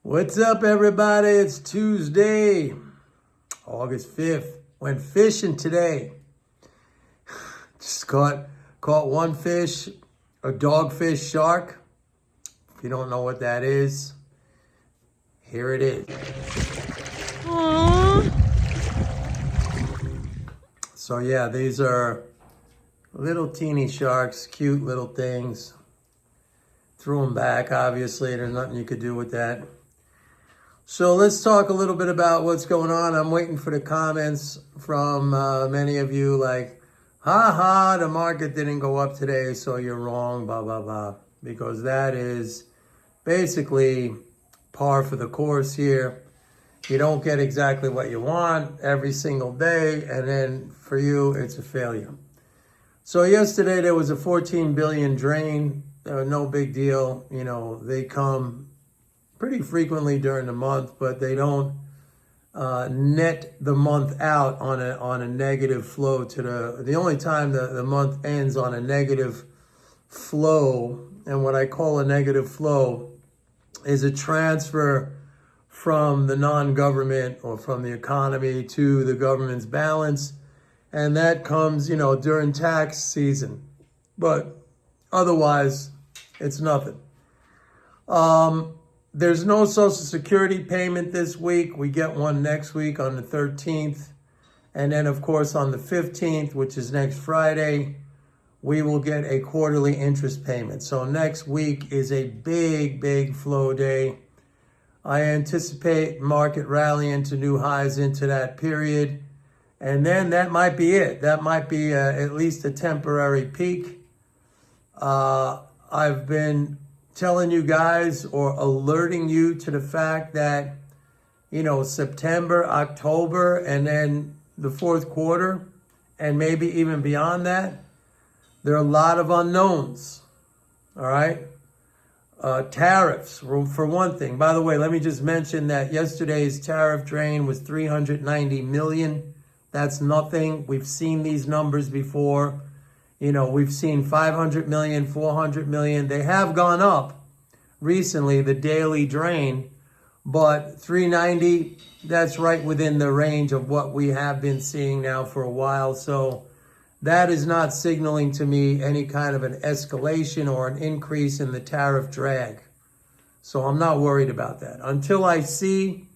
What's up, everybody? It's Tuesday, August 5th. Went fishing today. Just caught one fish, a dogfish shark. If you don't know what that is, here it is. Aww. So yeah, these are little teeny sharks, cute little things. Threw them back, obviously. There's nothing you could do with that. So let's talk a little bit about what's going on. I'm waiting for the comments from many of you like, the market didn't go up today, so you're wrong, blah, blah, blah. Because that is basically par for the course here. You don't get exactly what you want every single day, and then for you, it's a failure. So yesterday there was a 14 billion drain. No big deal. You know, they come pretty frequently during the month, but they don't net the month out on a negative flow to the only time the month ends on a negative flow, and what I call a negative flow is a transfer from the non-government or from the economy to the government's balance, and that comes, during tax season, but otherwise it's nothing. There's no Social Security payment this week. We get one next week on the 13th. And then, of course, on the 15th, which is next Friday, we will get a quarterly interest payment. So next week is a big, big flow day. I anticipate market rallying to new highs into that period. And then that might be it. That might be at least a temporary peak. I've been telling you guys or alerting you to the fact that, September, October, and then the fourth quarter, and maybe even beyond that, there are a lot of unknowns, all right? Tariffs, for one thing. By the way, let me just mention that yesterday's tariff drain was 390 million. That's nothing. We've seen these numbers before. We've seen 500 million, 400 million. They have gone up recently, the daily drain, but 390, that's right within the range of what we have been seeing now for a while. So that is not signaling to me any kind of an escalation or an increase in the tariff drag. So I'm not worried about that. Until I see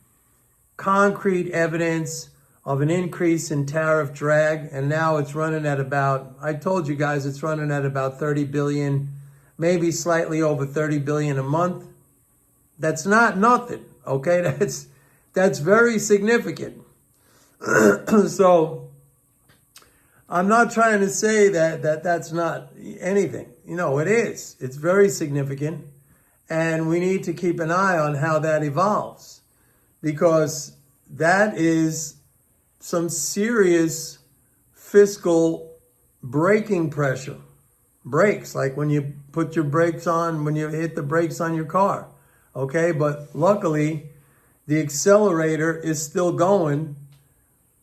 concrete evidence of an increase in tariff drag, and now it's running at about, I told you guys, it's running at about 30 billion, maybe slightly over 30 billion a month. That's not nothing, okay? That's very significant. So I'm not trying to say that's not anything. It is. It's very significant, and we need to keep an eye on how that evolves, because that is some serious fiscal braking pressure. Brakes, like when you put your brakes on, when you hit the brakes on your car. Okay, but luckily the accelerator is still going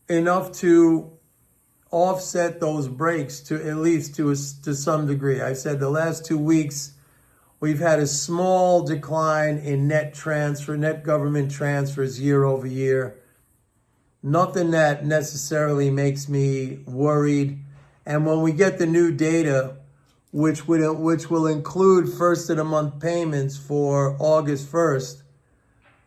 enough to offset those brakes to at least to some degree. I said the last 2 weeks we've had a small decline in net government transfers year over year. Nothing that necessarily makes me worried. And when we get the new data, which will include first of the month payments for August 1st,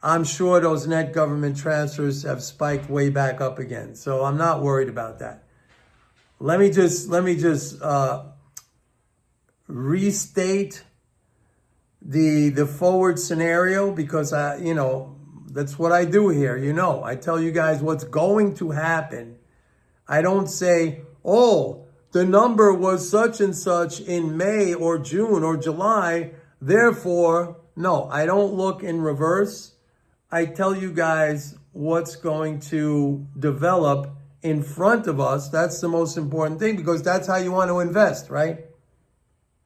I'm sure those net government transfers have spiked way back up again. So I'm not worried about that. Let me just restate the forward scenario, because that's what I do here. I tell you guys what's going to happen. I don't say, the number was such and such in May or June or July, therefore, no, I don't look in reverse. I tell you guys what's going to develop in front of us. That's the most important thing, because that's how you want to invest, right?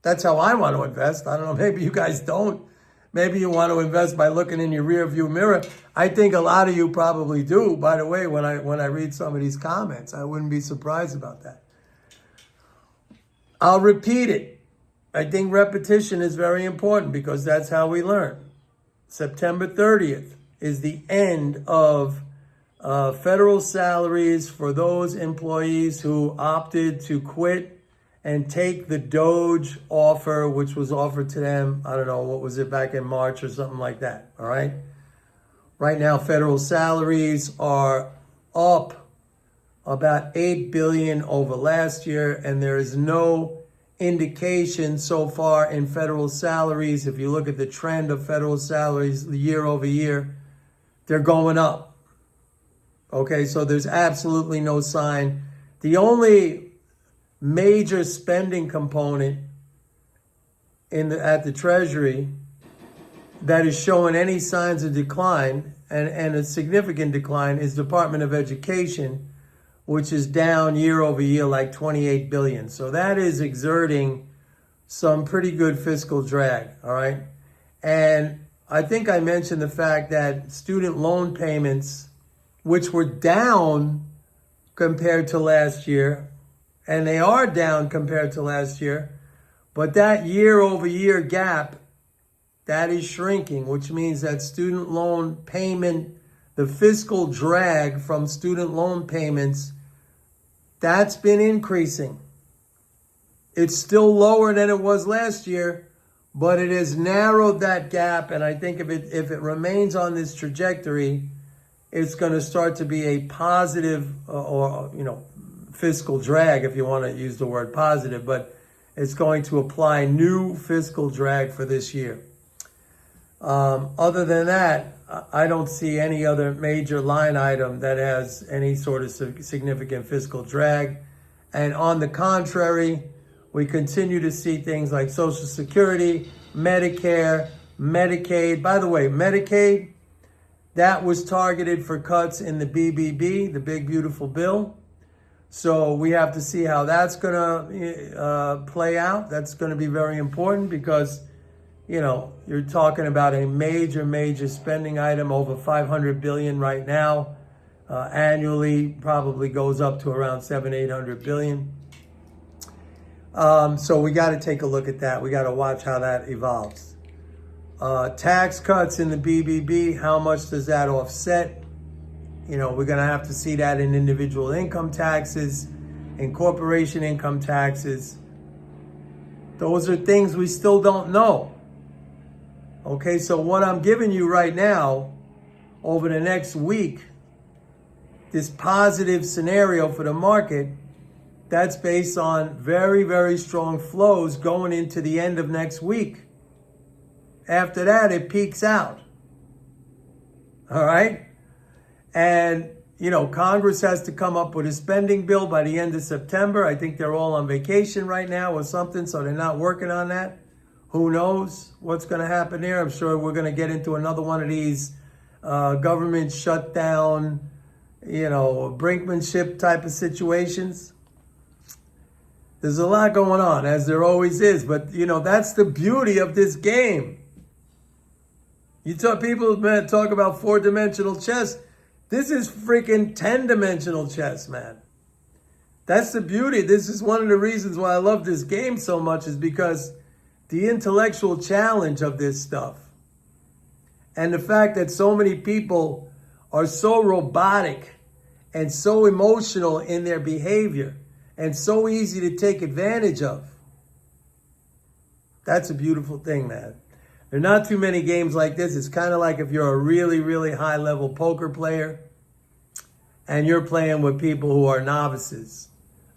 That's how I want to invest. I don't know, maybe you guys don't. Maybe you want to invest by looking in your rear view mirror. I think a lot of you probably do. By the way, when I read some of these comments, I wouldn't be surprised about that. I'll repeat it. I think repetition is very important, because that's how we learn. September 30th is the end of federal salaries for those employees who opted to quit and take the Doge offer, which was offered to them, I don't know, what was it, back in March or something like that, all right? Right now, federal salaries are up about $8 billion over last year, and there is no indication so far in federal salaries. If you look at the trend of federal salaries year over year, they're going up. Okay, so there's absolutely no sign. The only major spending component at the Treasury that is showing any signs of decline and a significant decline is Department of Education, which is down year over year like 28 billion. So that is exerting some pretty good fiscal drag, all right? And I think I mentioned the fact that student loan payments, which were down compared to last year, and they are down compared to last year, but that year over year gap, that is shrinking, which means that student loan payment, the fiscal drag from student loan payments, that's been increasing. It's still lower than it was last year, but it has narrowed that gap. And I think if it remains on this trajectory, it's going to start to be a positive fiscal drag, if you want to use the word positive, but it's going to apply new fiscal drag for this year. Other than that, I don't see any other major line item that has any sort of significant fiscal drag. And on the contrary, we continue to see things like Social Security, Medicare, Medicaid. By the way, Medicaid, that was targeted for cuts in the BBB, the Big Beautiful Bill. So we have to see how that's going to play out. That's going to be very important because, you know, you're talking about a major spending item, over $500 billion right now. Annually, probably goes up to around $700-800 billion. So we got to take a look at that. We got to watch how that evolves. Tax cuts in the BBB, how much does that offset? You know, we're going to have to see that in individual income taxes, in corporation income taxes. Those are things we still don't know. Okay, so what I'm giving you right now, over the next week, this positive scenario for the market, that's based on very strong flows going into the end of next week. After that, it peaks out. All right? And, you know, Congress has to come up with a spending bill by the end of September. I think they're all on vacation right now or something, so they're not working on that. Who knows what's going to happen there? I'm sure we're going to get into another one of these government shutdown, you know, brinkmanship type of situations. There's a lot going on, as there always is. But, you know, that's the beauty of this game. People talk about 4-dimensional chess. This is freaking 10-dimensional chess, man. That's the beauty. This is one of the reasons why I love this game so much, is because the intellectual challenge of this stuff and the fact that so many people are so robotic and so emotional in their behavior and so easy to take advantage of. That's a beautiful thing, man. There are not too many games like this. It's kind of like if you're a really high-level poker player and you're playing with people who are novices.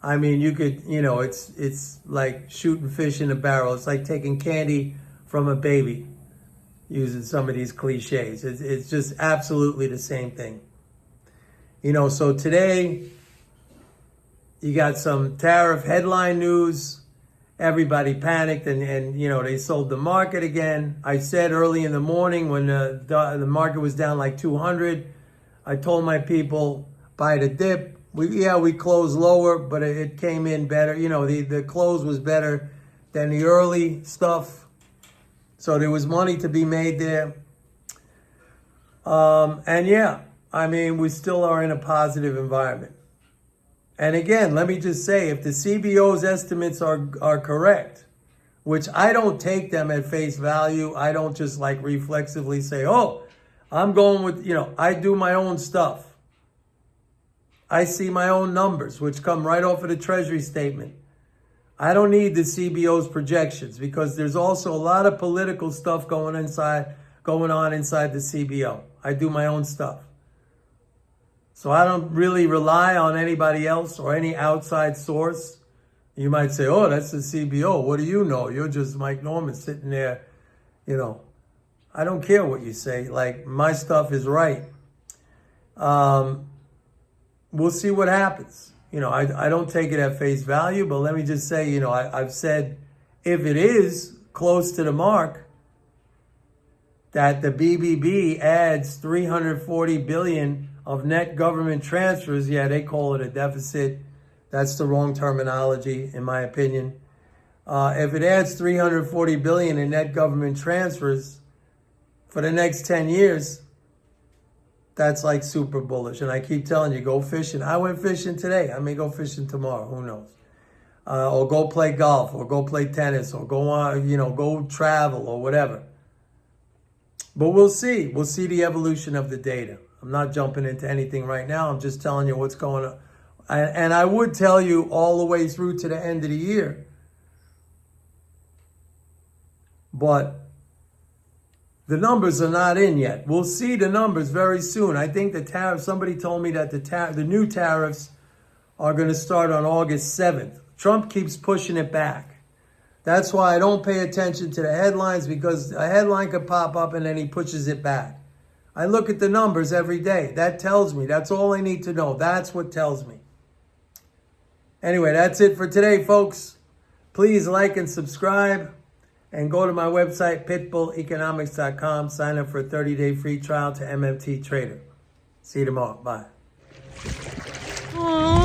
I mean, you could, you know, it's like shooting fish in a barrel. It's like taking candy from a baby, using some of these cliches. It's just absolutely the same thing. You know, so today you got some tariff headline news. Everybody panicked and you know, they sold the market again. I said early in the morning when the market was down like 200, I told my people, buy the dip. We closed lower, but it came in better. You know, the close was better than the early stuff. So there was money to be made there. And yeah, I mean, we still are in a positive environment. And again, let me just say, if the CBO's estimates are correct, which I don't take them at face value. I don't just like reflexively say, oh, I'm going with, I do my own stuff. I see my own numbers, which come right off of the Treasury statement. I don't need the CBO's projections because there's also a lot of political stuff going on inside the CBO. I do my own stuff. So I don't really rely on anybody else or any outside source. You might say, oh, that's the CBO. What do you know? You're just Mike Norman sitting there, I don't care what you say. Like, my stuff is right. We'll see what happens. I don't take it at face value, but let me just say, I've said if it is close to the mark, that the BBB adds $340 billion of net government transfers. Yeah, they call it a deficit. That's the wrong terminology, in my opinion. If it adds $340 billion in net government transfers for the next 10 years, that's like super bullish. And I keep telling you, go fishing. I went fishing today. I may go fishing tomorrow. Who knows? Or go play golf, or go play tennis, or go on, go travel, or whatever. But we'll see. We'll see the evolution of the data. I'm not jumping into anything right now. I'm just telling you what's going on. And I would tell you all the way through to the end of the year. But the numbers are not in yet. We'll see the numbers very soon. I think the tariffs, somebody told me that the new tariffs are going to start on August 7th. Trump keeps pushing it back. That's why I don't pay attention to the headlines, because a headline could pop up and then he pushes it back. I look at the numbers every day. That tells me. That's all I need to know. That's what tells me. Anyway, that's it for today, folks. Please like and subscribe. And go to my website, pitbulleconomics.com. Sign up for a 30-day free trial to MMT Trader. See you tomorrow. Bye. Aww.